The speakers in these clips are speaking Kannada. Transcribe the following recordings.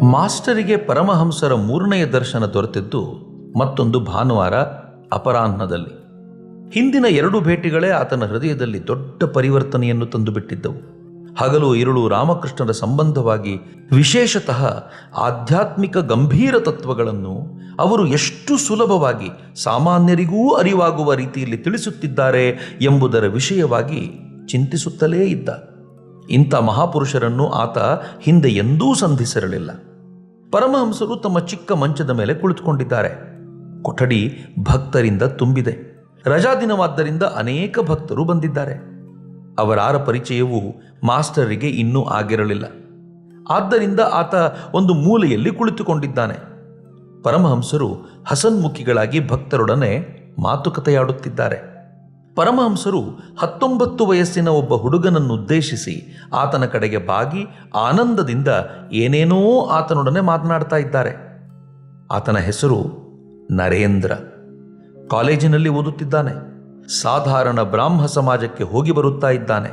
ಮಾಸ್ಟರಿಗೆ ಪರಮಹಂಸರ ಮೂರನೆಯ ದರ್ಶನ ದೊರೆತಿದ್ದು ಮತ್ತೊಂದು ಭಾನುವಾರ ಅಪರಾಹ್ನದಲ್ಲಿ. ಹಿಂದಿನ 2 ಭೇಟಿಗಳೇ ಆತನ ಹೃದಯದಲ್ಲಿ ದೊಡ್ಡ ಪರಿವರ್ತನೆಯನ್ನು ತಂದುಬಿಟ್ಟಿದ್ದವು. ಹಗಲು ಇರುಳು ರಾಮಕೃಷ್ಣರ ಸಂಬಂಧವಾಗಿ, ವಿಶೇಷತಃ ಆಧ್ಯಾತ್ಮಿಕ ಗಂಭೀರ ತತ್ವಗಳನ್ನು ಅವರು ಎಷ್ಟು ಸುಲಭವಾಗಿ ಸಾಮಾನ್ಯರಿಗೂ ಅರಿವಾಗುವ ರೀತಿಯಲ್ಲಿ ತಿಳಿಸುತ್ತಿದ್ದಾರೆ ಎಂಬುದರ ವಿಷಯವಾಗಿ ಚಿಂತಿಸುತ್ತಲೇ ಇದ್ದ. ಇಂಥ ಮಹಾಪುರುಷರನ್ನು ಆತ ಹಿಂದೆ ಎಂದೂ ಸಂಧಿಸಿರಲಿಲ್ಲ. ಪರಮಹಂಸರು ತಮ್ಮ ಚಿಕ್ಕ ಮಂಚದ ಮೇಲೆ ಕುಳಿತುಕೊಂಡಿದ್ದಾರೆ. ಕೊಠಡಿ ಭಕ್ತರಿಂದ ತುಂಬಿದೆ. ರಜಾದಿನವಾದ್ದರಿಂದ ಅನೇಕ ಭಕ್ತರು ಬಂದಿದ್ದಾರೆ. ಅವರಾರ ಪರಿಚಯವೂ ಮಾಸ್ಟರಿಗೆ ಇನ್ನೂ ಆಗಿರಲಿಲ್ಲ. ಆದ್ದರಿಂದ ಆತ ಒಂದು ಮೂಲೆಯಲ್ಲಿ ಕುಳಿತುಕೊಂಡಿದ್ದಾನೆ. ಪರಮಹಂಸರು ಹಸನ್ಮುಖಿಗಳಾಗಿ ಭಕ್ತರೊಡನೆ ಮಾತುಕತೆಯಾಡುತ್ತಿದ್ದಾರೆ. ಪರಮಹಂಸರು 19 ವಯಸ್ಸಿನ ಒಬ್ಬ ಹುಡುಗನನ್ನುದ್ದೇಶಿಸಿ ಆತನ ಕಡೆಗೆ ಬಾಗಿ ಆನಂದದಿಂದ ಏನೇನೋ ಆತನೊಡನೆ ಮಾತನಾಡ್ತಾ ಇದ್ದಾರೆ. ಆತನ ಹೆಸರು ನರೇಂದ್ರ. ಕಾಲೇಜಿನಲ್ಲಿ ಓದುತ್ತಿದ್ದಾನೆ. ಸಾಧಾರಣ ಬ್ರಾಹ್ಮ ಸಮಾಜಕ್ಕೆ ಹೋಗಿ ಬರುತ್ತಾ ಇದ್ದಾನೆ.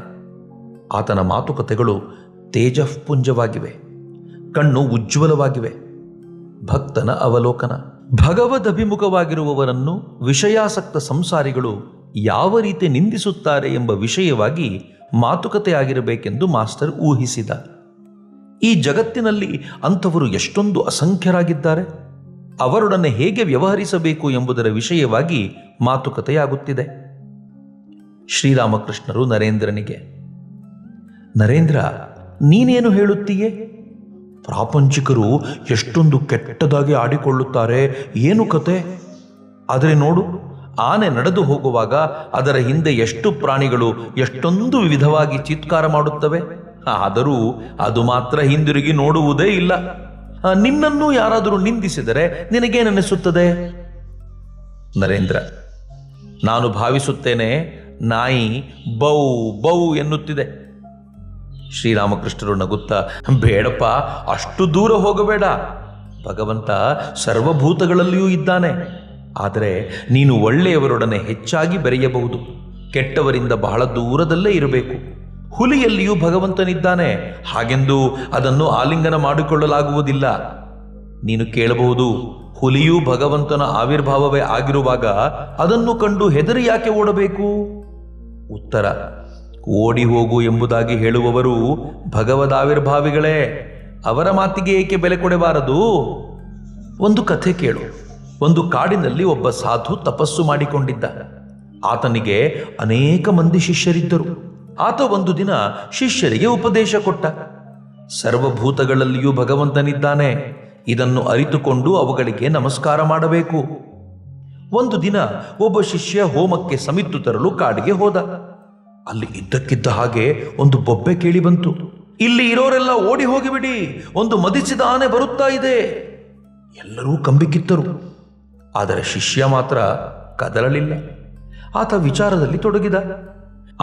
ಆತನ ಮಾತುಕತೆಗಳು ತೇಜಃಪುಂಜವಾಗಿವೆ. ಕಣ್ಣು ಉಜ್ವಲವಾಗಿವೆ. ಭಕ್ತನ ಅವಲೋಕನ. ಭಗವದಭಿಮುಖವಾಗಿರುವವರನ್ನು ವಿಷಯಾಸಕ್ತ ಸಂಸಾರಿಗಳು ಯಾವ ರೀತಿ ನಿಂದಿಸುತ್ತಾರೆ ಎಂಬ ವಿಷಯವಾಗಿ ಮಾತುಕತೆಯಾಗಿರಬೇಕೆಂದು ಮಾಸ್ಟರ್ ಊಹಿಸಿದ. ಈ ಜಗತ್ತಿನಲ್ಲಿ ಅಂಥವರು ಎಷ್ಟೊಂದು ಅಸಂಖ್ಯರಾಗಿದ್ದಾರೆ. ಅವರೊಡನೆ ಹೇಗೆ ವ್ಯವಹರಿಸಬೇಕು ಎಂಬುದರ ವಿಷಯವಾಗಿ ಮಾತುಕತೆಯಾಗುತ್ತಿದೆ. ಶ್ರೀರಾಮಕೃಷ್ಣರು ನರೇಂದ್ರನಿಗೆ, ನರೇಂದ್ರ, ನೀನೇನು ಹೇಳುತ್ತೀಯೇ? ಪ್ರಾಪಂಚಿಕರು ಎಷ್ಟೊಂದು ಕೆಟ್ಟದಾಗಿ ಆಡಿಕೊಳ್ಳುತ್ತಾರೆ, ಏನು ಕತೆ? ಆದರೆ ನೋಡು, ಆನೆ ನಡೆದು ಹೋಗುವಾಗ ಅದರ ಹಿಂದೆ ಎಷ್ಟು ಪ್ರಾಣಿಗಳು ಎಷ್ಟೊಂದು ವಿಧವಾಗಿ ಚೀತ್ಕಾರ ಮಾಡುತ್ತವೆ. ಆದರೂ ಅದು ಮಾತ್ರ ಹಿಂದಿರುಗಿ ನೋಡುವುದೇ ಇಲ್ಲ. ನಿನ್ನನ್ನು ಯಾರಾದರೂ ನಿಂದಿಸಿದರೆ ನಿನಗೇನೆನಿಸುತ್ತದೆ? ನರೇಂದ್ರ, ನಾನು ಭಾವಿಸುತ್ತೇನೆ ನಾಯಿ ಬೌ ಬೌ ಎನ್ನುತ್ತಿದೆ. ಶ್ರೀರಾಮಕೃಷ್ಣರು ನಗುತ್ತಾ, ಬೇಡಪ್ಪ, ಅಷ್ಟು ದೂರ ಹೋಗಬೇಡ. ಭಗವಂತ ಸರ್ವಭೂತಗಳಲ್ಲಿಯೂ ಇದ್ದಾನೆ. ಆದರೆ ನೀನು ಒಳ್ಳೆಯವರೊಡನೆ ಹೆಚ್ಚಾಗಿ ಬೆರೆಯಬಹುದು. ಕೆಟ್ಟವರಿಂದ ಬಹಳ ದೂರದಲ್ಲೇ ಇರಬೇಕು. ಹುಲಿಯಲ್ಲಿಯೂ ಭಗವಂತನಿದ್ದಾನೆ. ಹಾಗೆಂದು ಅದನ್ನು ಆಲಿಂಗನ ಮಾಡಿಕೊಳ್ಳಲಾಗುವುದಿಲ್ಲ. ನೀನು ಕೇಳಬಹುದು, ಹುಲಿಯೂ ಭಗವಂತನ ಆವಿರ್ಭಾವವೇ ಆಗಿರುವಾಗ ಅದನ್ನು ಕಂಡು ಹೆದರಿ ಯಾಕೆ ಓಡಬೇಕು? ಉತ್ತರ, ಓಡಿ ಹೋಗು ಎಂಬುದಾಗಿ ಹೇಳುವವರು ಭಗವದಾವಿರ್ಭಾವಿಗಳೇ. ಅವರ ಮಾತಿಗೆ ಏಕೆ ಬೆಲೆ ಕೊಡಬಾರದು? ಒಂದು ಕಥೆ ಕೇಳು. ಒಂದು ಕಾಡಿನಲ್ಲಿ ಒಬ್ಬ ಸಾಧು ತಪಸ್ಸು ಮಾಡಿಕೊಂಡಿದ್ದ. ಆತನಿಗೆ ಅನೇಕ ಮಂದಿ ಶಿಷ್ಯರಿದ್ದರು. ಆತ ಒಂದು ದಿನ ಶಿಷ್ಯರಿಗೆ ಉಪದೇಶ ಕೊಟ್ಟ. ಸರ್ವಭೂತಗಳಲ್ಲಿಯೂ ಭಗವಂತನಿದ್ದಾನೆ. ಇದನ್ನು ಅರಿತುಕೊಂಡು ಅವುಗಳಿಗೆ ನಮಸ್ಕಾರ ಮಾಡಬೇಕು. ಒಂದು ದಿನ ಒಬ್ಬ ಶಿಷ್ಯ ಹೋಮಕ್ಕೆ ಸಮಿತ್ತು ತರಲು ಕಾಡಿಗೆ ಹೋದ. ಅಲ್ಲಿ ಇದ್ದಕ್ಕಿದ್ದ ಹಾಗೆ ಒಂದು ಬೊಬ್ಬೆ ಕೇಳಿ ಬಂತು. ಇಲ್ಲಿ ಇರೋರೆಲ್ಲ ಓಡಿ ಹೋಗಿಬಿಡಿ, ಒಂದು ಮದಿಸಿದ ಆನೆ ಬರುತ್ತಾ ಇದೆ. ಎಲ್ಲರೂ ಕಂಬಿಕಿತ್ತರು. ಆದರೆ ಶಿಷ್ಯ ಮಾತ್ರ ಕದಲಲಿಲ್ಲ. ಆತ ವಿಚಾರದಲ್ಲಿ ತೊಡಗಿದ.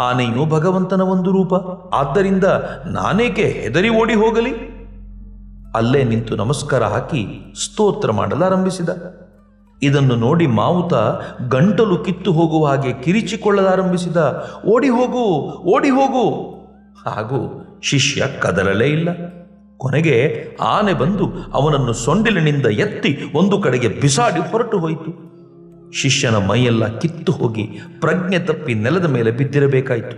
ಆನೆಯು ಭಗವಂತನ ಒಂದು ರೂಪ. ಆದ್ದರಿಂದ ನಾನೇಕೆ ಹೆದರಿ ಓಡಿ ಹೋಗಲಿ? ಅಲ್ಲೇ ನಿಂತು ನಮಸ್ಕಾರ ಹಾಕಿ ಸ್ತೋತ್ರ ಮಾಡಲಾರಂಭಿಸಿದ. ಇದನ್ನು ನೋಡಿ ಮಾವುತ ಗಂಟಲು ಕಿತ್ತು ಹೋಗುವ ಹಾಗೆ ಕಿರಿಚಿಕೊಳ್ಳಲಾರಂಭಿಸಿದ. ಓಡಿ ಹೋಗು, ಓಡಿ ಹೋಗು. ಹಾಗೂ ಶಿಷ್ಯ ಕದಲಲೇ ಇಲ್ಲ. ಕೊನೆಗೆ ಆನೆ ಬಂದು ಅವನನ್ನು ಸೊಂಡಿಲಿನಿಂದ ಎತ್ತಿ ಒಂದು ಕಡೆಗೆ ಬಿಸಾಡಿ ಹೊರಟು ಹೋಯಿತು. ಶಿಷ್ಯನ ಮೈಯೆಲ್ಲ ಕಿತ್ತು ಹೋಗಿ ಪ್ರಜ್ಞೆ ತಪ್ಪಿ ನೆಲದ ಮೇಲೆ ಬಿದ್ದಿರಬೇಕಾಯಿತು.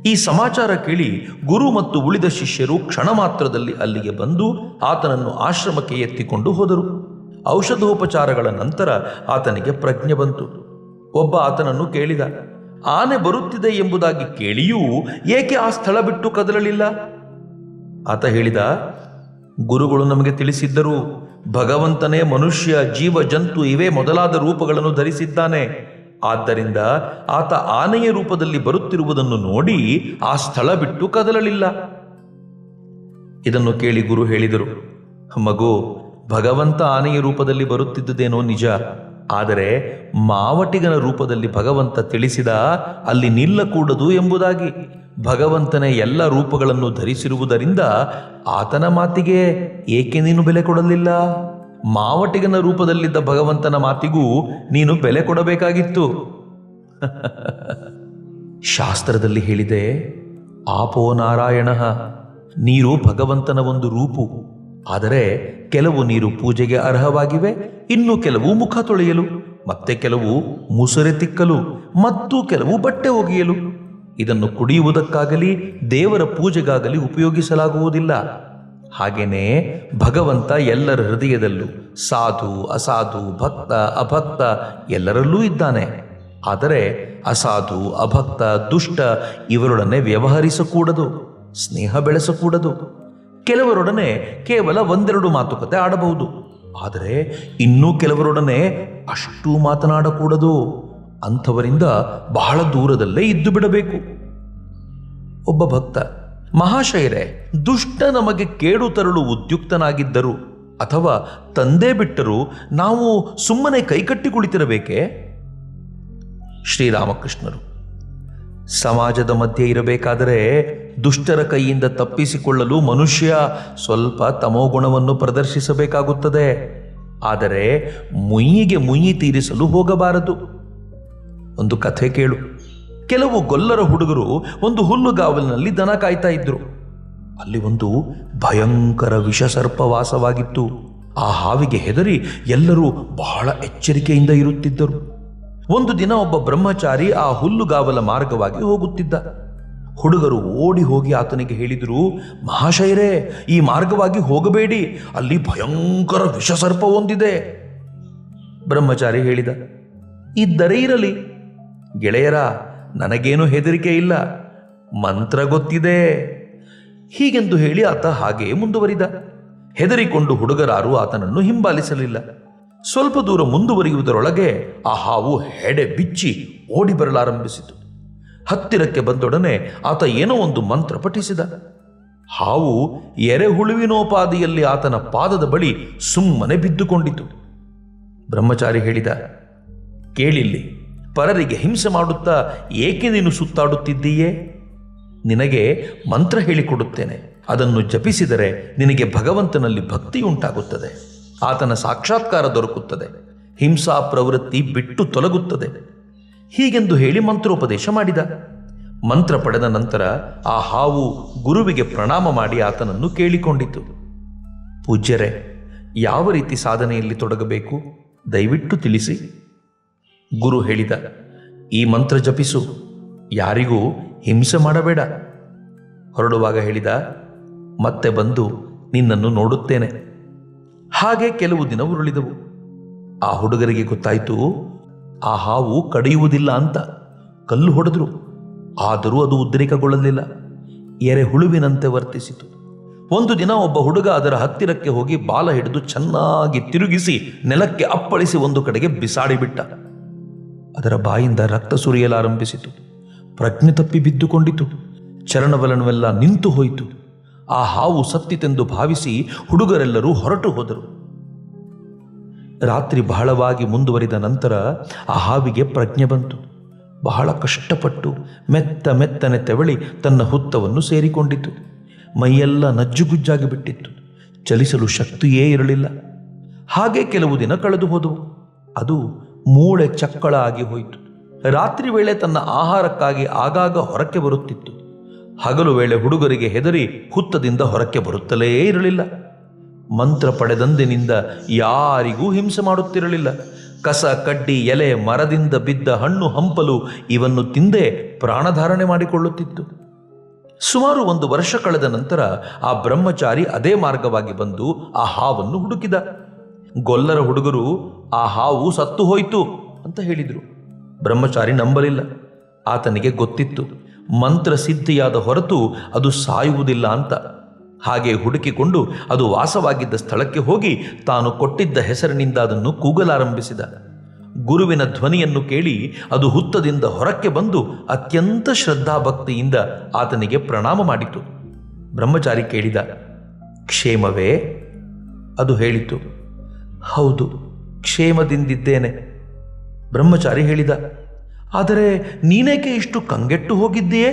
ಈ ಸಮಾಚಾರ ಕೇಳಿ ಗುರು ಮತ್ತು ಉಳಿದ ಶಿಷ್ಯರು ಕ್ಷಣ ಮಾತ್ರದಲ್ಲಿ ಅಲ್ಲಿಗೆ ಬಂದು ಆತನನ್ನು ಆಶ್ರಮಕ್ಕೆ ಎತ್ತಿಕೊಂಡು ಹೋದರು. ಔಷಧೋಪಚಾರಗಳ ನಂತರ ಆತನಿಗೆ ಪ್ರಜ್ಞೆ ಬಂತು. ಒಬ್ಬ ಆತನನ್ನು ಕೇಳಿದ, ಆನೆ ಬರುತ್ತಿದೆ ಎಂಬುದಾಗಿ ಕೇಳಿಯೂ ಏಕೆ ಆ ಸ್ಥಳ ಬಿಟ್ಟು ಕದಲಲಿಲ್ಲ? ಆತ ಹೇಳಿದ, ಗುರುಗಳು ನಮಗೆ ತಿಳಿಸಿದ್ದರು, ಭಗವಂತನೇ ಮನುಷ್ಯ, ಜೀವ, ಜಂತು ಇವೇ ಮೊದಲಾದ ರೂಪಗಳನ್ನು ಧರಿಸಿದ್ದಾನೆ. ಆದ್ದರಿಂದ ಆತ ಆನೆಯ ರೂಪದಲ್ಲಿ ಬರುತ್ತಿರುವುದನ್ನು ನೋಡಿ ಆ ಸ್ಥಳ ಬಿಟ್ಟು ಕದಲಲಿಲ್ಲ. ಇದನ್ನು ಕೇಳಿ ಗುರು ಹೇಳಿದರು, ಮಗು, ಭಗವಂತ ಆನೆಯ ರೂಪದಲ್ಲಿ ಬರುತ್ತಿದ್ದುದೇನೋ ನಿಜ. ಆದರೆ ಮಾವಟಿಗನ ರೂಪದಲ್ಲಿ ಭಗವಂತ ತಿಳಿಸಿದ ಅಲ್ಲಿ ನಿಲ್ಲಕೂಡದು ಎಂಬುದಾಗಿ. ಭಗವಂತನೇ ಎಲ್ಲ ರೂಪಗಳನ್ನು ಧರಿಸಿರುವುದರಿಂದ ಆತನ ಮಾತಿಗೆ ಏಕೆ ನೀನು ಬೆಲೆ ಕೊಡಲಿಲ್ಲ? ಮಾವಟಿಗನ ರೂಪದಲ್ಲಿದ್ದ ಭಗವಂತನ ಮಾತಿಗೂ ನೀನು ಬೆಲೆ ಕೊಡಬೇಕಾಗಿತ್ತು. ಶಾಸ್ತ್ರದಲ್ಲಿ ಹೇಳಿದೆ, ಆಪೋ ನಾರಾಯಣ, ನೀರು ಭಗವಂತನ ಒಂದು ರೂಪು. ಆದರೆ ಕೆಲವು ನೀರು ಪೂಜೆಗೆ ಅರ್ಹವಾಗಿವೆ, ಇನ್ನು ಕೆಲವು ಮುಖ ತೊಳೆಯಲು, ಮತ್ತೆ ಕೆಲವು ಮುಸುರೆ ತಿಕ್ಕಲು, ಮತ್ತು ಕೆಲವು ಬಟ್ಟೆ ಒಗೆಯಲು. ಇದನ್ನು ಕುಡಿಯುವುದಕ್ಕಾಗಲಿ ದೇವರ ಪೂಜೆಗಾಗಲಿ ಉಪಯೋಗಿಸಲಾಗುವುದಿಲ್ಲ. ಹಾಗೆಯೇ ಭಗವಂತ ಎಲ್ಲರ ಹೃದಯದಲ್ಲೂ ಸಾಧು ಅಸಾಧು, ಭಕ್ತ ಅಭಕ್ತ ಎಲ್ಲರಲ್ಲೂ ಇದ್ದಾನೆ. ಆದರೆ ಅಸಾಧು ಅಭಕ್ತ ದುಷ್ಟ ಇವರೊಡನೆ ವ್ಯವಹರಿಸಕೂಡದು, ಸ್ನೇಹ ಬೆಳೆಸಕೂಡದು. ಕೆಲವರೊಡನೆ ಕೇವಲ ಒಂದೆರಡು ಮಾತುಕತೆ ಆಡಬಹುದು, ಆದರೆ ಇನ್ನೂ ಕೆಲವರೊಡನೆ ಅಷ್ಟು ಮಾತನಾಡಕೂಡದು. ಅಂಥವರಿಂದ ಬಹಳ ದೂರದಲ್ಲೇ ಇದ್ದು ಬಿಡಬೇಕು. ಒಬ್ಬ ಭಕ್ತ, ಮಹಾಶಯರೇ, ದುಷ್ಟ ನಮಗೆ ಕೇಡು ತರಲು ಉದ್ಯುಕ್ತನಾಗಿದ್ದರು ಅಥವಾ ತಂದೆ ಬಿಟ್ಟರೂ ನಾವು ಸುಮ್ಮನೆ ಕೈಕಟ್ಟಿ ಕುಳಿತಿರಬೇಕೇ? ಶ್ರೀರಾಮಕೃಷ್ಣರು, ಸಮಾಜದ ಮಧ್ಯೆ ಇರಬೇಕಾದರೆ ದುಷ್ಟರ ಕೈಯಿಂದ ತಪ್ಪಿಸಿಕೊಳ್ಳಲು ಮನುಷ್ಯ ಸ್ವಲ್ಪ ತಮೋಗುಣವನ್ನು ಪ್ರದರ್ಶಿಸಬೇಕಾಗುತ್ತದೆ. ಆದರೆ ಮುಯ್ಯಿಗೆ ಮುಯ್ಯಿ ತೀರಿಸಲು ಹೋಗಬಾರದು. ಒಂದು ಕಥೆ ಕೇಳು. ಕೆಲವು ಗೊಲ್ಲರ ಹುಡುಗರು ಒಂದು ಹುಲ್ಲುಗಾವಲಿನಲ್ಲಿ ದನ ಕಾಯ್ತಾ ಇದ್ರು. ಅಲ್ಲಿ ಒಂದು ಭಯಂಕರ ವಿಷಸರ್ಪ ವಾಸವಾಗಿತ್ತು. ಆ ಹಾವಿಗೆ ಹೆದರಿ ಎಲ್ಲರೂ ಬಹಳ ಎಚ್ಚರಿಕೆಯಿಂದ ಇರುತ್ತಿದ್ದರು. ಒಂದು ದಿನ ಒಬ್ಬ ಬ್ರಹ್ಮಚಾರಿ ಆ ಹುಲ್ಲುಗಾವಲ ಮಾರ್ಗವಾಗಿ ಹೋಗುತ್ತಿದ್ದ. ಹುಡುಗರು ಓಡಿ ಹೋಗಿ ಆತನಿಗೆ ಹೇಳಿದರು, ಮಹಾಶಯರೇ, ಈ ಮಾರ್ಗವಾಗಿ ಹೋಗಬೇಡಿ, ಅಲ್ಲಿ ಭಯಂಕರ ವಿಷಸರ್ಪ ಒಂದಿದೆ. ಬ್ರಹ್ಮಚಾರಿ ಹೇಳಿದ, ಇದ್ದರೆ ಇರಲಿ ಗೆಳೆಯರ, ನನಗೇನು ಹೆದರಿಕೆ ಇಲ್ಲ, ಮಂತ್ರ ಗೊತ್ತಿದೆ. ಹೀಗೆಂದು ಹೇಳಿ ಆತ ಹಾಗೆ ಮುಂದುವರಿದ. ಹೆದರಿಕೊಂಡು ಹುಡುಗರಾರು ಆತನನ್ನು ಹಿಂಬಾಲಿಸಲಿಲ್ಲ. ಸ್ವಲ್ಪ ದೂರ ಮುಂದುವರಿಯುವುದರೊಳಗೆ ಆ ಹಾವು ಹೆಡೆ ಬಿಚ್ಚಿ ಓಡಿ ಬರಲಾರಂಭಿಸಿತು. ಹತ್ತಿರಕ್ಕೆ ಬಂದೊಡನೆ ಆತ ಏನೋ ಒಂದು ಮಂತ್ರ ಪಠಿಸಿದ. ಹಾವು ಎರೆಹುಳುವಿನೋಪಾದಿಯಲ್ಲಿ ಆತನ ಪಾದದ ಬಳಿ ಸುಮ್ಮನೆ ಬಿದ್ದುಕೊಂಡಿತು. ಬ್ರಹ್ಮಚಾರಿ ಹೇಳಿದ, ಕೇಳಿಲ್ಲಿ, ಪರರಿಗೆ ಹಿಂಸೆ ಮಾಡುತ್ತಾ ಏಕೆ ನೀನು ಸುತ್ತಾಡುತ್ತಿದ್ದೀಯೇ? ನಿನಗೆ ಮಂತ್ರ ಹೇಳಿಕೊಡುತ್ತೇನೆ. ಅದನ್ನು ಜಪಿಸಿದರೆ ನಿನಗೆ ಭಗವಂತನಲ್ಲಿ ಭಕ್ತಿಯುಂಟಾಗುತ್ತದೆ, ಆತನ ಸಾಕ್ಷಾತ್ಕಾರ ದೊರಕುತ್ತದೆ, ಹಿಂಸಾ ಪ್ರವೃತ್ತಿ ಬಿಟ್ಟು ತೊಲಗುತ್ತದೆ. ಹೀಗೆಂದು ಹೇಳಿ ಮಂತ್ರೋಪದೇಶ ಮಾಡಿದ. ಮಂತ್ರ ಪಡೆದ ನಂತರ ಆ ಹಾವು ಗುರುವಿಗೆ ಪ್ರಣಾಮ ಮಾಡಿ ಆತನನ್ನು ಕೇಳಿಕೊಂಡಿತು. ಪೂಜ್ಯರೇ, ಯಾವ ರೀತಿ ಸಾಧನೆಯಲ್ಲಿ ತೊಡಗಬೇಕು ದಯವಿಟ್ಟು ತಿಳಿಸಿ. ಗುರು ಹೇಳಿದ, ಈ ಮಂತ್ರ ಜಪಿಸು, ಯಾರಿಗೂ ಹಿಂಸೆ ಮಾಡಬೇಡ. ಹೊರಡುವಾಗ ಹೇಳಿದ, ಮತ್ತೆ ಬಂದು ನಿನ್ನನ್ನು ನೋಡುತ್ತೇನೆ. ಹಾಗೆ ಕೆಲವು ದಿನ ಉರುಳಿದವು. ಆ ಹುಡುಗರಿಗೆ ಗೊತ್ತಾಯಿತು ಆ ಹಾವು ಕಡಿಯುವುದಿಲ್ಲ ಅಂತ. ಕಲ್ಲು ಹೊಡೆದ್ರು, ಆದರೂ ಅದು ಉದ್ರೇಕಗೊಳ್ಳಲಿಲ್ಲ, ಎರೆಹುಳುವಿನಂತೆ ವರ್ತಿಸಿತು. ಒಂದು ದಿನ ಒಬ್ಬ ಹುಡುಗ ಅದರ ಹತ್ತಿರಕ್ಕೆ ಹೋಗಿ ಬಾಲ ಹಿಡಿದು ಚೆನ್ನಾಗಿ ತಿರುಗಿಸಿ ನೆಲಕ್ಕೆ ಅಪ್ಪಳಿಸಿ ಒಂದು ಕಡೆಗೆ ಬಿಸಾಡಿಬಿಟ್ಟ. ಅದರ ಬಾಯಿಂದ ರಕ್ತ ಸುರಿಯಲಾರಂಭಿಸಿತು. ಪ್ರಜ್ಞೆ ತಪ್ಪಿ ಬಿದ್ದುಕೊಂಡಿತು. ಚಲನವಲನವೆಲ್ಲ ನಿಂತು ಹೋಯಿತು. ಆ ಹಾವು ಸತ್ತಿತೆಂದು ಭಾವಿಸಿ ಹುಡುಗರೆಲ್ಲರೂ ಹೊರಟು ಹೋದರು. ರಾತ್ರಿ ಬಹಳವಾಗಿ ಮುಂದುವರಿದ ನಂತರ ಆ ಹಾವಿಗೆ ಪ್ರಜ್ಞೆ ಬಂತು. ಬಹಳ ಕಷ್ಟಪಟ್ಟು ಮೆತ್ತನೆ ತೆವಳಿ ತನ್ನ ಹುತ್ತವನ್ನು ಸೇರಿಕೊಂಡಿತು. ಮೈಯೆಲ್ಲ ನಜ್ಜುಗುಜ್ಜಾಗಿ ಬಿಟ್ಟಿತ್ತು. ಚಲಿಸಲು ಶಕ್ತಿಯೇ ಇರಲಿಲ್ಲ. ಹಾಗೆ ಕೆಲವು ದಿನ ಕಳೆದು ಹೋದವು. ಅದು ಮೂಳೆ ಚಕ್ಕಳ ಆಗಿ ಹೋಯಿತು. ರಾತ್ರಿ ವೇಳೆ ತನ್ನ ಆಹಾರಕ್ಕಾಗಿ ಆಗಾಗ ಹೊರಕ್ಕೆ ಬರುತ್ತಿತ್ತು. ಹಗಲು ವೇಳೆ ಹುಡುಗರಿಗೆ ಹೆದರಿ ಹುತ್ತದಿಂದ ಹೊರಕ್ಕೆ ಬರುತ್ತಲೇ ಇರಲಿಲ್ಲ. ಮಂತ್ರ ಪಡೆದಂದಿನಿಂದ ಯಾರಿಗೂ ಹಿಂಸೆ ಮಾಡುತ್ತಿರಲಿಲ್ಲ. ಕಸ ಕಡ್ಡಿ ಎಲೆ ಮರದಿಂದ ಬಿದ್ದ ಹಣ್ಣು ಹಂಪಲು ಇವನ್ನು ತಿಂದೇ ಪ್ರಾಣಧಾರಣೆ ಮಾಡಿಕೊಳ್ಳುತ್ತಿತ್ತು. ಸುಮಾರು 1 ವರ್ಷ ಕಳೆದ ನಂತರ ಆ ಬ್ರಹ್ಮಚಾರಿ ಅದೇ ಮಾರ್ಗವಾಗಿ ಬಂದು ಆ ಹಾವನ್ನು ಹುಡುಕಿದ. ಗೊಲ್ಲರ ಹುಡುಗರು ಆ ಹಾವು ಸತ್ತು ಹೋಯಿತು ಅಂತ ಹೇಳಿದರು. ಬ್ರಹ್ಮಚಾರಿ ನಂಬಲಿಲ್ಲ. ಆತನಿಗೆ ಗೊತ್ತಿತ್ತು ಮಂತ್ರ ಸಿದ್ಧಿಯಾದ ಹೊರತು ಅದು ಸಾಯುವುದಿಲ್ಲ ಅಂತ. ಹಾಗೆ ಹುಡುಕಿಕೊಂಡು ಅದು ವಾಸವಾಗಿದ್ದ ಸ್ಥಳಕ್ಕೆ ಹೋಗಿ ತಾನು ಕೊಟ್ಟಿದ್ದ ಹೆಸರಿನಿಂದ ಅದನ್ನು ಕೂಗಲಾರಂಭಿಸಿದ. ಗುರುವಿನ ಧ್ವನಿಯನ್ನು ಕೇಳಿ ಅದು ಹುತ್ತದಿಂದ ಹೊರಕ್ಕೆ ಬಂದು ಅತ್ಯಂತ ಶ್ರದ್ಧಾಭಕ್ತಿಯಿಂದ ಆತನಿಗೆ ಪ್ರಣಾಮ ಮಾಡಿತು. ಬ್ರಹ್ಮಚಾರಿ ಕೇಳಿದ, ಕ್ಷೇಮವೇ? ಅದು ಹೇಳಿತು, ಹೌದು, ಕ್ಷೇಮದಿಂದಿದ್ದೇನೆ. ಬ್ರಹ್ಮಚಾರಿ ಹೇಳಿದ, ಆದರೆ ನೀನೇಕೆ ಇಷ್ಟು ಕಂಗೆಟ್ಟು ಹೋಗಿದ್ದೀಯೇ?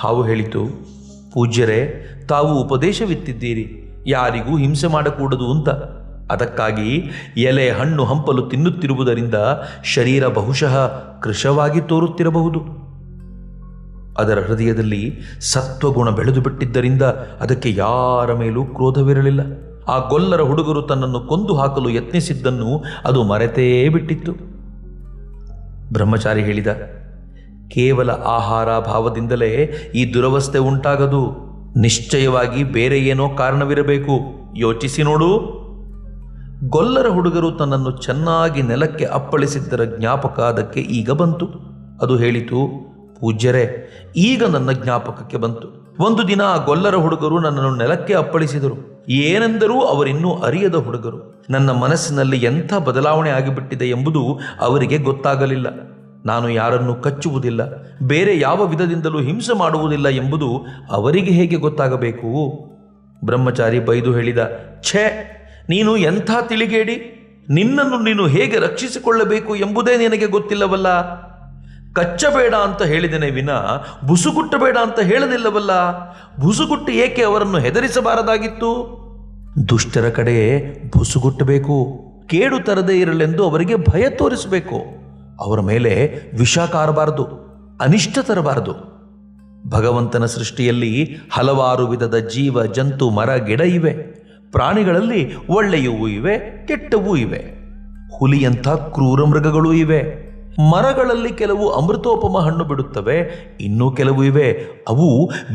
ಹಾವು ಹೇಳಿತು, ಪೂಜ್ಯರೇ, ತಾವು ಉಪದೇಶವಿತ್ತಿದ್ದೀರಿ, ಯಾರಿಗೂ ಹಿಂಸೆ ಮಾಡಕೂಡದು ಅಂತ. ಅದಕ್ಕಾಗಿ ಎಲೆ ಹಣ್ಣು ಹಂಪಲು ತಿನ್ನುತ್ತಿರುವುದರಿಂದ ಶರೀರ ಬಹುಶಃ ಕೃಶವಾಗಿ ತೋರುತ್ತಿರಬಹುದು. ಅದರ ಹೃದಯದಲ್ಲಿ ಸತ್ವಗುಣ ಬೆಳೆದು ಬಿಟ್ಟಿದ್ದರಿಂದ ಅದಕ್ಕೆ ಯಾರ ಮೇಲೂ ಕ್ರೋಧವಿರಲಿಲ್ಲ. ಆ ಗೊಲ್ಲರ ಹುಡುಗರು ತನ್ನನ್ನು ಕೊಂದು ಹಾಕಲು ಯತ್ನಿಸಿದ್ದನ್ನು ಅದು ಮರೆತೇ ಬಿಟ್ಟಿತ್ತು. ಬ್ರಹ್ಮಚಾರಿ ಹೇಳಿದ, ಕೇವಲ ಆಹಾರ ಭಾವದಿಂದಲೇ ಈ ದುರವಸ್ಥೆ ಉಂಟಾಗದು. ನಿಶ್ಚಯವಾಗಿ ಬೇರೆ ಏನೋ ಕಾರಣವಿರಬೇಕು. ಯೋಚಿಸಿ ನೋಡು. ಗೊಲ್ಲರ ಹುಡುಗರು ತನ್ನನ್ನು ಚೆನ್ನಾಗಿ ನೆಲಕ್ಕೆ ಅಪ್ಪಳಿಸಿದ್ದರ ಜ್ಞಾಪಕ ಅದಕ್ಕೆ ಈಗ ಬಂತು. ಅದು ಹೇಳಿತು, ಪೂಜ್ಯರೇ, ಈಗ ನನ್ನ ಜ್ಞಾಪಕಕ್ಕೆ ಬಂತು. ಒಂದು ದಿನ ಆ ಗೊಲ್ಲರ ಹುಡುಗರು ನನ್ನನ್ನು ನೆಲಕ್ಕೆ ಅಪ್ಪಳಿಸಿದರು. ಏನೆಂದರೂ ಅವರಿನ್ನೂ ಅರಿಯದ ಹುಡುಗರು. ನನ್ನ ಮನಸ್ಸಿನಲ್ಲಿ ಎಂಥ ಬದಲಾವಣೆ ಆಗಿಬಿಟ್ಟಿದೆ ಎಂಬುದು ಅವರಿಗೆ ಗೊತ್ತಾಗಲಿಲ್ಲ. ನಾನು ಯಾರನ್ನು ಕಚ್ಚುವುದಿಲ್ಲ, ಬೇರೆ ಯಾವ ವಿಧದಿಂದಲೂ ಹಿಂಸೆ ಮಾಡುವುದಿಲ್ಲ ಎಂಬುದು ಅವರಿಗೆ ಹೇಗೆ ಗೊತ್ತಾಗಬೇಕು? ಬ್ರಹ್ಮಚಾರಿ ಬೈದು ಹೇಳಿದ, ಛೇ, ನೀನು ಎಂಥ ತಿಳಿಗೇಡಿ! ನಿನ್ನನ್ನು ನೀನು ಹೇಗೆ ರಕ್ಷಿಸಿಕೊಳ್ಳಬೇಕು ಎಂಬುದೇ ನಿನಗೆ ಗೊತ್ತಿಲ್ಲವಲ್ಲ. ಕಚ್ಚಬೇಡ ಅಂತ ಹೇಳಿದೆನೆ ವಿನ ಬುಸುಗುಟ್ಟಬೇಡ ಅಂತ ಹೇಳಲಿಲ್ಲವಲ್ಲ. ಬುಸುಗುಟ್ಟು ಏಕೆ ಅವರನ್ನು ಹೆದರಿಸಬಾರದಾಗಿತ್ತು? ದುಷ್ಟರ ಕಡೆ ಬುಸುಗುಟ್ಟಬೇಕು. ಕೇಡು ತರದೇ ಇರಲೆಂದು ಅವರಿಗೆ ಭಯ ತೋರಿಸಬೇಕು. ಅವರ ಮೇಲೆ ವಿಷ ಕಾರಬಾರದು, ಅನಿಷ್ಟ ತರಬಾರದು. ಭಗವಂತನ ಸೃಷ್ಟಿಯಲ್ಲಿ ಹಲವಾರು ವಿಧದ ಜೀವ, ಜಂತು, ಮರ, ಗಿಡ ಇವೆ. ಪ್ರಾಣಿಗಳಲ್ಲಿ ಒಳ್ಳೆಯವೂ ಇವೆ, ಕೆಟ್ಟವೂ ಇವೆ. ಹುಲಿಯಂಥ ಕ್ರೂರ ಮೃಗಗಳೂ ಇವೆ. ಮರಗಳಲ್ಲಿ ಕೆಲವು ಅಮೃತೋಪಮ ಹಣ್ಣು ಬಿಡುತ್ತವೆ, ಇನ್ನೂ ಕೆಲವು ಇವೆ, ಅವು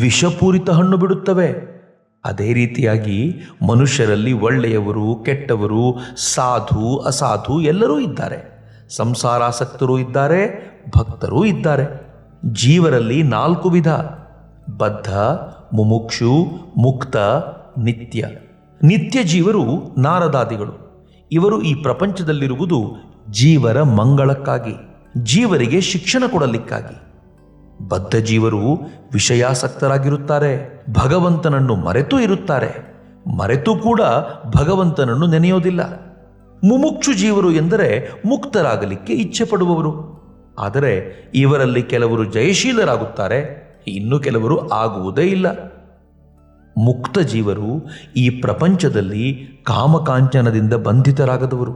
ವಿಷಪೂರಿತ ಹಣ್ಣು ಬಿಡುತ್ತವೆ. ಅದೇ ರೀತಿಯಾಗಿ ಮನುಷ್ಯರಲ್ಲಿ ಒಳ್ಳೆಯವರು, ಕೆಟ್ಟವರು, ಸಾಧು, ಅಸಾಧು ಎಲ್ಲರೂ ಇದ್ದಾರೆ. ಸಂಸಾರಾಸಕ್ತರೂ ಇದ್ದಾರೆ, ಭಕ್ತರೂ ಇದ್ದಾರೆ. ಜೀವರಲ್ಲಿ 4 ವಿಧ: ಬದ್ಧ, ಮುಮುಕ್ಷು, ಮುಕ್ತ, ನಿತ್ಯ. ನಿತ್ಯ ಜೀವರು ನಾರದಾದಿಗಳು. ಇವರು ಈ ಪ್ರಪಂಚದಲ್ಲಿರುವುದು ಜೀವರ ಮಂಗಳಕ್ಕಾಗಿ, ಜೀವರಿಗೆ ಶಿಕ್ಷಣ ಕೊಡಲಿಕ್ಕಾಗಿ. ಬದ್ಧ ಜೀವರು ವಿಷಯಾಸಕ್ತರಾಗಿರುತ್ತಾರೆ, ಭಗವಂತನನ್ನು ಮರೆತು ಇರುತ್ತಾರೆ. ಮರೆತು ಕೂಡ ಭಗವಂತನನ್ನು ನೆನೆಯೋದಿಲ್ಲ. ಮುಮುಕ್ಷು ಜೀವರು ಎಂದರೆ ಮುಕ್ತರಾಗಲಿಕ್ಕೆ ಇಚ್ಛೆ ಪಡುವವರು. ಆದರೆ ಇವರಲ್ಲಿ ಕೆಲವರು ಜಯಶೀಲರಾಗುತ್ತಾರೆ, ಇನ್ನು ಕೆಲವರು ಆಗುವುದೇ ಇಲ್ಲ. ಮುಕ್ತ ಜೀವರು ಈ ಪ್ರಪಂಚದಲ್ಲಿ ಕಾಮಕಾಂಚನದಿಂದ ಬಂಧಿತರಾಗದವರು.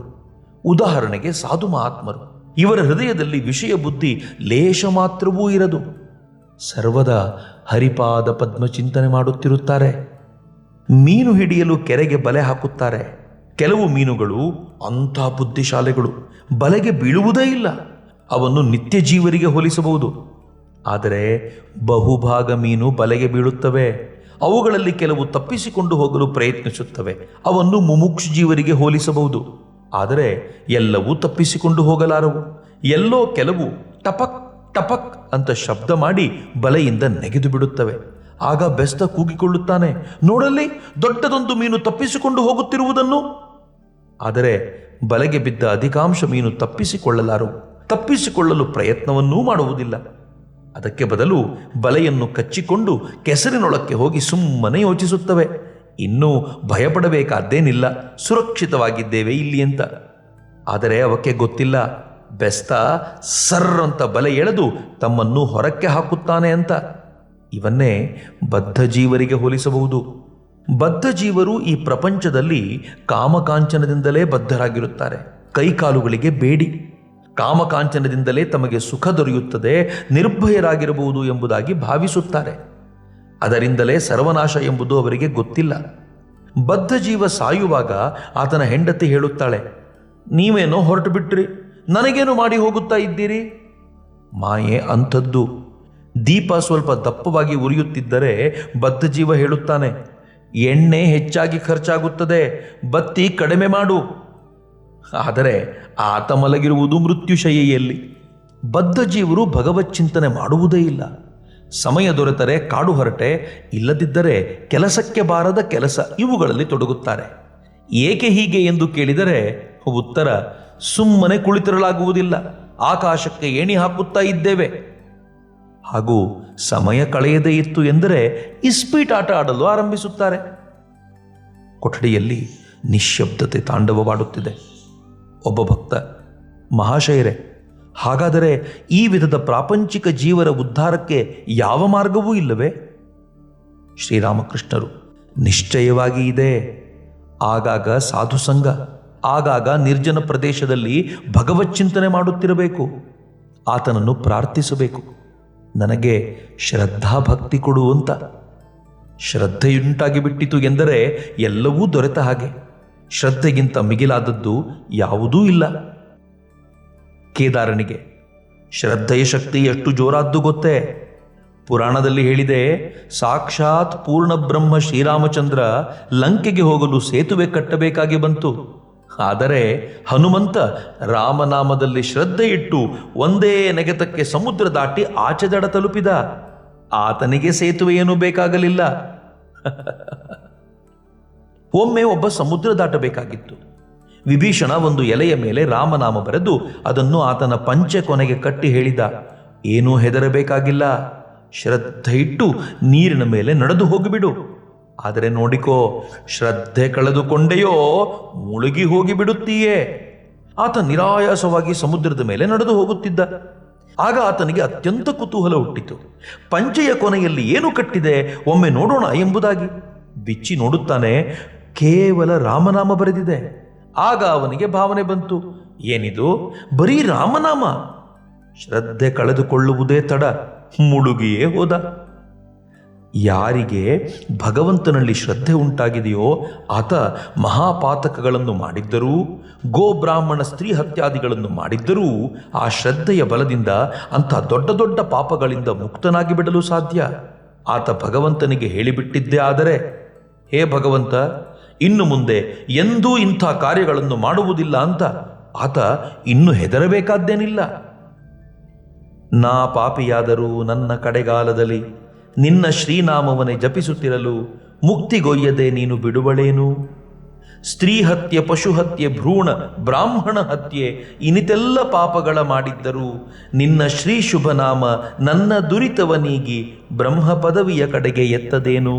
ಉದಾಹರಣೆಗೆ ಸಾಧು ಮಹಾತ್ಮರು. ಇವರ ಹೃದಯದಲ್ಲಿ ವಿಷಯ ಬುದ್ಧಿ ಲೇಷ ಮಾತ್ರವೂ ಇರದು. ಸರ್ವದಾ ಹರಿಪಾದ ಪದ್ಮ ಚಿಂತನೆ ಮಾಡುತ್ತಿರುತ್ತಾರೆ. ಮೀನು ಹಿಡಿಯಲು ಕೆರೆಗೆ ಬಲೆ ಹಾಕುತ್ತಾರೆ. ಕೆಲವು ಮೀನುಗಳು ಅಂಥ ಬುದ್ಧಿಶಾಲೆಗಳು, ಬಲೆಗೆ ಬೀಳುವುದೇ ಇಲ್ಲ. ಅವನ್ನು ನಿತ್ಯ ಜೀವರಿಗೆ ಹೋಲಿಸಬಹುದು. ಆದರೆ ಬಹುಭಾಗ ಮೀನು ಬಲೆಗೆ ಬೀಳುತ್ತವೆ. ಅವುಗಳಲ್ಲಿ ಕೆಲವು ತಪ್ಪಿಸಿಕೊಂಡು ಹೋಗಲು ಪ್ರಯತ್ನಿಸುತ್ತವೆ. ಅವನ್ನು ಮುಮುಕ್ಷು ಜೀವರಿಗೆ ಹೋಲಿಸಬಹುದು. ಆದರೆ ಎಲ್ಲವೂ ತಪ್ಪಿಸಿಕೊಂಡು ಹೋಗಲಾರವು. ಎಲ್ಲೋ ಕೆಲವು ಟಪಕ್ ಟಪಕ್ ಅಂತ ಶಬ್ದ ಮಾಡಿ ಬಲೆಯಿಂದ ನೆಗೆದು ಬಿಡುತ್ತವೆ. ಆಗ ಬೆಸ್ತ ಕೂಗಿಕೊಳ್ಳುತ್ತಾನೆ, ನೋಡಲ್ಲಿ ದೊಡ್ಡದೊಂದು ಮೀನು ತಪ್ಪಿಸಿಕೊಂಡು ಹೋಗುತ್ತಿರುವುದನ್ನು. ಆದರೆ ಬಲೆಗೆ ಬಿದ್ದ ಅಧಿಕಾಂಶ ಮೀನು ತಪ್ಪಿಸಿಕೊಳ್ಳಲಾರವು, ತಪ್ಪಿಸಿಕೊಳ್ಳಲು ಪ್ರಯತ್ನವನ್ನೂ ಮಾಡುವುದಿಲ್ಲ. ಅದಕ್ಕೆ ಬದಲು ಬಲೆಯನ್ನು ಕಚ್ಚಿಕೊಂಡು ಕೆಸರಿನೊಳಕ್ಕೆ ಹೋಗಿ ಸುಮ್ಮನೆ ಯೋಚಿಸುತ್ತವೆ, ಇನ್ನೂ ಭಯಪಡಬೇಕಾದ್ದೇನಿಲ್ಲ, ಸುರಕ್ಷಿತವಾಗಿದ್ದೇವೆ ಇಲ್ಲಿ ಅಂತ. ಆದರೆ ಅವಕ್ಕೆ ಗೊತ್ತಿಲ್ಲ, ಬೆಸ್ತ ಸರ್ರ್ ಅಂತ ಬಲೆ ಎಳೆದು ತಮ್ಮನ್ನು ಹೊರಕ್ಕೆ ಹಾಕುತ್ತಾನೆ ಅಂತ. ಇವನ್ನೇ ಬದ್ಧ ಜೀವರಿಗೆ ಹೋಲಿಸಬಹುದು. ಬದ್ಧ ಜೀವರು ಈ ಪ್ರಪಂಚದಲ್ಲಿ ಕಾಮಕಾಂಚನದಿಂದಲೇ ಬದ್ಧರಾಗಿರುತ್ತಾರೆ. ಕೈಕಾಲುಗಳಿಗೆ ಬೇಡಿ, ಕಾಮಕಾಂಚನದಿಂದಲೇ ತಮಗೆ ಸುಖ ದೊರೆಯುತ್ತದೆ, ನಿರ್ಭಯರಾಗಿರಬಹುದು ಎಂಬುದಾಗಿ ಭಾವಿಸುತ್ತಾರೆ. ಅದರಿಂದಲೇ ಸರ್ವನಾಶ ಎಂಬುದು ಅವರಿಗೆ ಗೊತ್ತಿಲ್ಲ. ಬದ್ಧ ಜೀವ ಸಾಯುವಾಗ ಆತನ ಹೆಂಡತಿ ಹೇಳುತ್ತಾಳೆ, ನೀವೇನೋ ಹೊರಟು ಬಿಟ್ರಿ, ನನಗೇನು ಮಾಡಿ ಹೋಗುತ್ತಾ ಇದ್ದೀರಿ? ಮಾಯೆ ಅಂಥದ್ದು. ದೀಪ ಸ್ವಲ್ಪ ದಪ್ಪವಾಗಿ ಉರಿಯುತ್ತಿದ್ದರೆ ಬದ್ಧ ಜೀವ ಹೇಳುತ್ತಾನೆ, ಎಣ್ಣೆ ಹೆಚ್ಚಾಗಿ ಖರ್ಚಾಗುತ್ತದೆ, ಬತ್ತಿ ಕಡಿಮೆ ಮಾಡು. ಆದರೆ ಆತ ಮಲಗಿರುವುದು ಮೃತ್ಯುಶಯ್ಯೆಯಲ್ಲಿ. ಬದ್ಧ ಜೀವರು ಭಗವತ್ ಚಿಂತನೆ ಮಾಡುವುದೇ ಇಲ್ಲ. ಸಮಯ ದೊರೆತರೆ ಕಾಡು ಹರಟೆ, ಇಲ್ಲದಿದ್ದರೆ ಕೆಲಸಕ್ಕೆ ಬಾರದ ಕೆಲಸ, ಇವುಗಳಲ್ಲಿ ತೊಡಗುತ್ತಾರೆ. ಏಕೆ ಹೀಗೆ ಎಂದು ಕೇಳಿದರೆ ಉತ್ತರ, ಸುಮ್ಮನೆ ಕುಳಿತಿರಲಾಗುವುದಿಲ್ಲ, ಆಕಾಶಕ್ಕೆ ಏಣಿ ಹಾಕುತ್ತಾ ಇದ್ದೇವೆ. ಹಾಗೂ ಸಮಯ ಕಳೆಯದೇ ಇತ್ತು ಎಂದರೆ ಇಸ್ಪೀಟಾಟ ಆಡಲು ಆರಂಭಿಸುತ್ತಾರೆ. ಕೊಠಡಿಯಲ್ಲಿ ನಿಶ್ಶಬ್ದತೆ ತಾಂಡವವಾಡುತ್ತಿದೆ. ಒಬ್ಬ ಭಕ್ತ, ಮಹಾಶಯರೇ, ಹಾಗಾದರೆ ಈ ವಿಧದ ಪ್ರಾಪಂಚಿಕ ಜೀವರ ಉದ್ಧಾರಕ್ಕೆ ಯಾವ ಮಾರ್ಗವೂ ಇಲ್ಲವೇ? ಶ್ರೀರಾಮಕೃಷ್ಣರು, ನಿಶ್ಚಯವಾಗಿ ಇದೆ. ಆಗಾಗ ಸಾಧುಸಂಗ, ಆಗಾಗ ನಿರ್ಜನ ಪ್ರದೇಶದಲ್ಲಿ ಭಗವಚ್ಚಿಂತನೆ ಮಾಡುತ್ತಿರಬೇಕು. ಆತನನ್ನು ಪ್ರಾರ್ಥಿಸಬೇಕು. ನನಗೆ ಶ್ರದ್ಧಾಭಕ್ತಿ ಕೊಡು ಅಂತ. ಶ್ರದ್ಧೆಯುಂಟಾಗಿ ಬಿಟ್ಟಿತು ಎಂದರೆ ಎಲ್ಲವೂ ದೊರೆತ ಹಾಗೆ. ಶ್ರದ್ಧೆಗಿಂತ ಮಿಗಿಲಾದದ್ದು ಯಾವುದೂ ಇಲ್ಲ. ಕೇದಾರನಿಗೆ ಶ್ರದ್ಧೆಯ ಶಕ್ತಿ ಎಷ್ಟು ಜೋರಾದ್ದು ಗೊತ್ತೇ? ಪುರಾಣದಲ್ಲಿ ಹೇಳಿದೆ, ಸಾಕ್ಷಾತ್ ಪೂರ್ಣಬ್ರಹ್ಮ ಶ್ರೀರಾಮಚಂದ್ರ ಲಂಕೆಗೆ ಹೋಗಲು ಸೇತುವೆ ಕಟ್ಟಬೇಕಾಗಿ ಬಂತು. ಆದರೆ ಹನುಮಂತ ರಾಮನಾಮದಲ್ಲಿ ಶ್ರದ್ಧೆ ಇಟ್ಟು ಒಂದೇ ನೆಗೆತಕ್ಕೆ ಸಮುದ್ರ ದಾಟಿ ಆಚೆ ದಡ ತಲುಪಿದ. ಆತನಿಗೆ ಸೇತುವೆಯೇನೂ ಬೇಕಾಗಲಿಲ್ಲ. ಒಮ್ಮೆ ಒಬ್ಬ ಸಮುದ್ರ ದಾಟಬೇಕಾಗಿತ್ತು. ವಿಭೀಷಣ ಒಂದು ಎಲೆಯ ಮೇಲೆ ರಾಮನಾಮ ಬರೆದು ಅದನ್ನು ಆತನ ಪಂಚೆ ಕೊನೆಗೆ ಕಟ್ಟಿ ಹೇಳಿದ, ಏನೂ ಹೆದರಬೇಕಾಗಿಲ್ಲ, ಶ್ರದ್ಧೆ ಇಟ್ಟು ನೀರಿನ ಮೇಲೆ ನಡೆದು ಹೋಗಿಬಿಡು. ಆದರೆ ನೋಡಿಕೋ, ಶ್ರದ್ಧೆ ಕಳೆದುಕೊಂಡೆಯೋ ಮುಳುಗಿ ಹೋಗಿಬಿಡುತ್ತೀಯೇ. ಆತ ನಿರಾಯಾಸವಾಗಿ ಸಮುದ್ರದ ಮೇಲೆ ನಡೆದು ಹೋಗುತ್ತಿದ್ದ. ಆಗ ಆತನಿಗೆ ಅತ್ಯಂತ ಕುತೂಹಲ ಹುಟ್ಟಿತು. ಪಂಚೆಯ ಕೊನೆಯಲ್ಲಿ ಏನು ಕಟ್ಟಿದೆ, ಒಮ್ಮೆ ನೋಡೋಣ ಎಂಬುದಾಗಿ. ಬಿಚ್ಚಿ ನೋಡುತ್ತಾನೆ, ಕೇವಲ ರಾಮನಾಮ ಬರೆದಿದೆ. ಆಗ ಅವನಿಗೆ ಭಾವನೆ ಬಂತು, ಏನಿದು, ಬರೀ ರಾಮನಾಮ. ಶ್ರದ್ಧೆ ಕಳೆದುಕೊಳ್ಳುವುದೇ ತಡ, ಮುಳುಗಿಯೇ ಹೋದ. ಯಾರಿಗೆ ಭಗವಂತನಲ್ಲಿ ಶ್ರದ್ಧೆ ಉಂಟಾಗಿದೆಯೋ ಆತ ಮಹಾಪಾತಕಗಳನ್ನು ಮಾಡಿದ್ದರೂ, ಗೋಬ್ರಾಹ್ಮಣ ಸ್ತ್ರೀ ಹತ್ಯಾದಿಗಳನ್ನು ಮಾಡಿದ್ದರೂ ಆ ಶ್ರದ್ಧೆಯ ಬಲದಿಂದ ಅಂಥ ದೊಡ್ಡ ದೊಡ್ಡ ಪಾಪಗಳಿಂದ ಮುಕ್ತನಾಗಿ ಬಿಡಲು ಸಾಧ್ಯ. ಆತ ಭಗವಂತನಿಗೆ ಹೇಳಿಬಿಟ್ಟಿದ್ದೇ ಆದರೆ, ಹೇ ಭಗವಂತ, ಇನ್ನು ಮುಂದೆ ಎಂದೂ ಇಂಥ ಕಾರ್ಯಗಳನ್ನು ಮಾಡುವುದಿಲ್ಲ ಅಂತ ಆತ ಇನ್ನು ಹೆದರಬೇಕಾದ್ದೇನಿಲ್ಲ. ನಾ ಪಾಪಿಯಾದರೂ ನನ್ನ ಕಡೆಗಾಲದಲ್ಲಿ ನಿನ್ನ ಶ್ರೀನಾಮವನ್ನೇ ಜಪಿಸುತ್ತಿರಲು ಮುಕ್ತಿಗೊಯ್ಯದೆ ನೀನು ಬಿಡುವಳೇನು? ಸ್ತ್ರೀ ಹತ್ಯೆ, ಪಶು ಹತ್ಯೆ, ಭ್ರೂಣ ಬ್ರಾಹ್ಮಣ ಹತ್ಯೆ ಇನ್ನಿತೆಲ್ಲ ಪಾಪಗಳ ಮಾಡಿದ್ದರೂ ನಿನ್ನ ಶ್ರೀ ಶುಭನಾಮ ನನ್ನ ದುರಿತವ ನೀಗಿ ಬ್ರಹ್ಮ ಪದವಿಯ ಕಡೆಗೆ ಎತ್ತದೇನು?